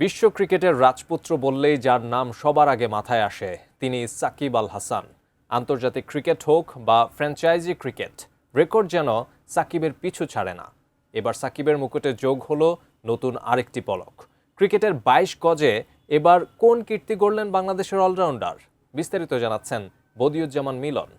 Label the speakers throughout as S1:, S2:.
S1: বিশ্ব ক্রিকেটের রাজপুত্র বললেই যার নাম সবার আগে মাথায় আসে তিনি সাকিব আল হাসান। আন্তর্জাতিক ক্রিকেট হোক বা ফ্র্যাঞ্চাইজি ক্রিকেট, রেকর্ড যেন সাকিবের পিছু ছাড়ে না। এবার সাকিবের মুকুটে যোগ হলো নতুন আরেকটি পলক। ক্রিকেটের ২২ গজে এবার কোন কীর্তি গড়লেন বাংলাদেশের অলরাউন্ডার? বিস্তারিত জানাচ্ছেন বদিউজ্জামান মিলন।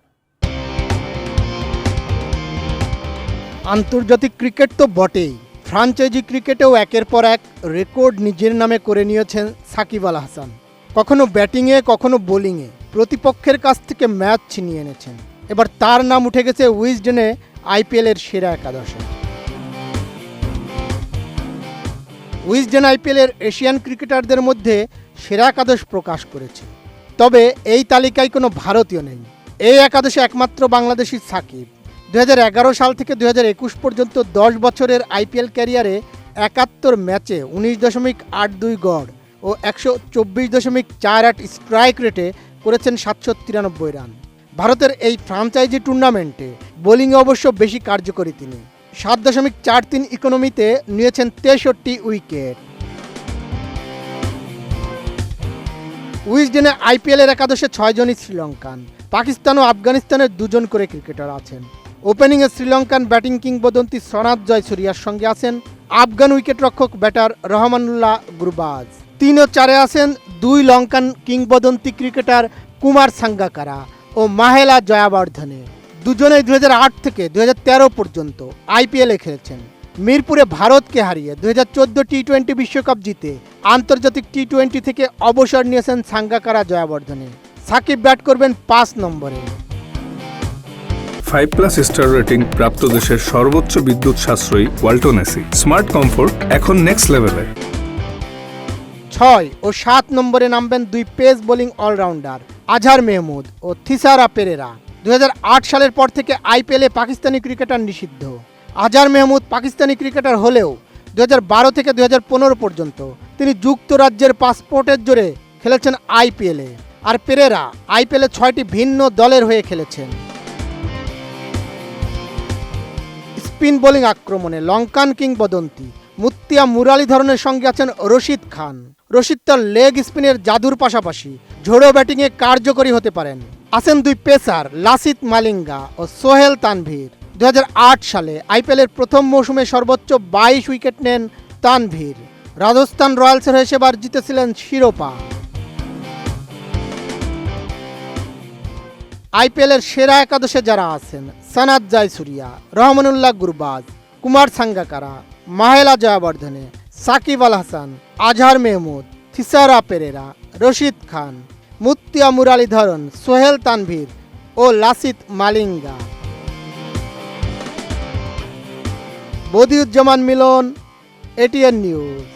S2: আন্তর্জাতিক ক্রিকেট তো বটেই, ফ্রাঞ্চাইজি ক্রিকেটেও একের পর এক রেকর্ড নিজের নামে করে নিয়েছেন সাকিব আল হাসান। কখনো ব্যাটিংয়ে, কখনো বোলিংয়ে প্রতিপক্ষের কাছ থেকে ম্যাচ ছিনিয়ে এনেছেন। এবার তার নাম উঠে গেছে উইজডেনে আইপিএলের সেরা একাদশে। উইজডেন আইপিএলের এশিয়ান ক্রিকেটারদের মধ্যে সেরা একাদশ প্রকাশ করেছে। তবে এই তালিকায় কোনো ভারতীয় নেই। এই একাদশে একমাত্র বাংলাদেশি সাকিব। ২০১১ সাল থেকে ২০২১ পর্যন্ত ১০ বছরের আইপিএল ক্যারিয়ারে ৭১ ম্যাচে ১৯.৮২ গড় ও ১২৪.৪৮ স্ট্রাইক রেটে করেছেন ৭৯৩ রান। ভারতের এই ফ্রাঞ্চাইজি টুর্নামেন্টে বোলিংয়ে অবশ্য বেশি কার্যকরী তিনি। ৭.৪৩ ইকোনমিতে নিয়েছেন ৬৩ উইকেট। উইজডেনে আইপিএলের একাদশে ৬ জনই শ্রীলঙ্কান। পাকিস্তান ও আফগানিস্তানের ২ জন করে ক্রিকেটার আছেন। ওপেনিংয়ে শ্রীলঙ্কান ব্যাটিং কিংবদন্তি সনাথ জয়সুরিয়ার সঙ্গে আছেন আফগান উইকেটরক্ষক ব্যাটার রহমানুল্লাহ গুরবাজ। ৩ ও ৪-এ আছেন ২ লঙ্কান কিংবদন্তি ক্রিকেটার কুমার সাঙ্গাকারা ও মাহেলা জয়াবর্ধনে। দুজনেই ২০০৮ থেকে ২০১৩ পর্যন্ত আইপিএলে খেলেছেন। মিরপুরে ভারতকে হারিয়ে ২০১৪ টি-20 বিশ্বকাপ জিতে আন্তর্জাতিক টি-20 থেকে অবসর নিয়েছেন সাঙ্গাকারা জয়াবর্ধনে। সাকিব ব্যাট করবেন ৫ নম্বরে।
S3: 5+ স্টার রেটিং প্রাপ্ত দেশের সর্বোচ্চ বিদ্যুৎ সাশ্রয়ী ওয়ালটন এসি। স্মার্ট কমফোর্ট এখন নেক্সট লেভেলে।
S2: ৬ ও ৭ নম্বরে নামবেন ২ পেস বোলিং অলরাউন্ডার আজহার মেহমুদ ও থিসারা পেরেরা। ২০০৮ সালের পর থেকে আইপিএলে পাকিস্তানি ক্রিকেটার নিষিদ্ধ। আজহার মেহমুদ পাকিস্তানি ক্রিকেটার হলেও ২০১২ থেকে ২০১৫ পর্যন্ত তিনি যুক্তরাজ্যের পাসপোর্টের জোরে খেলেছেন আইপিএলে। আর পেরেরা আইপিএলে ৬টি ভিন্ন দলের হয়ে খেলেছেন। স্পিন বোলিং আক্রমণে লঙ্কান কিংবদন্তি মুত্তিয়া মুরালীধরনের সঙ্গে আছেন রশিদ খান। রশিদ তার লেগ স্পিনের জাদুর পাশাপাশি ঝোড়ো ব্যাটিংয়ে কার্যকরী হতে পারেন। আছেন ২ পেসার লাসিথ মালিঙ্গা ও সোহেল তানভীর। ২০০৮ সালে আইপিএলের প্রথম মৌসুমে সর্বোচ্চ ২২ উইকেট নেন তানভীর। রাজস্থান রয়্যালসের হয়ে সেবার জিতেছিলেন শিরোপা। আইপিএলের সেরা একাদশে যারা আছেন সনাথ জয়সুরিয়া, রহমানুল্লাহ গুরবাজ, কুমার সাঙ্গাকারা, মাহেলা জয়াবর্ধনে, সাকিব আল হাসান, আজহার মেহমুদ, থিসারা পেরেরা, রশিদ খান, মুত্তিয়া মুরালীধরন, সোহেল তানভীর ও লাসিথ মালিঙ্গা। বদিউজ্জামান মিলন, এটিএন নিউজ।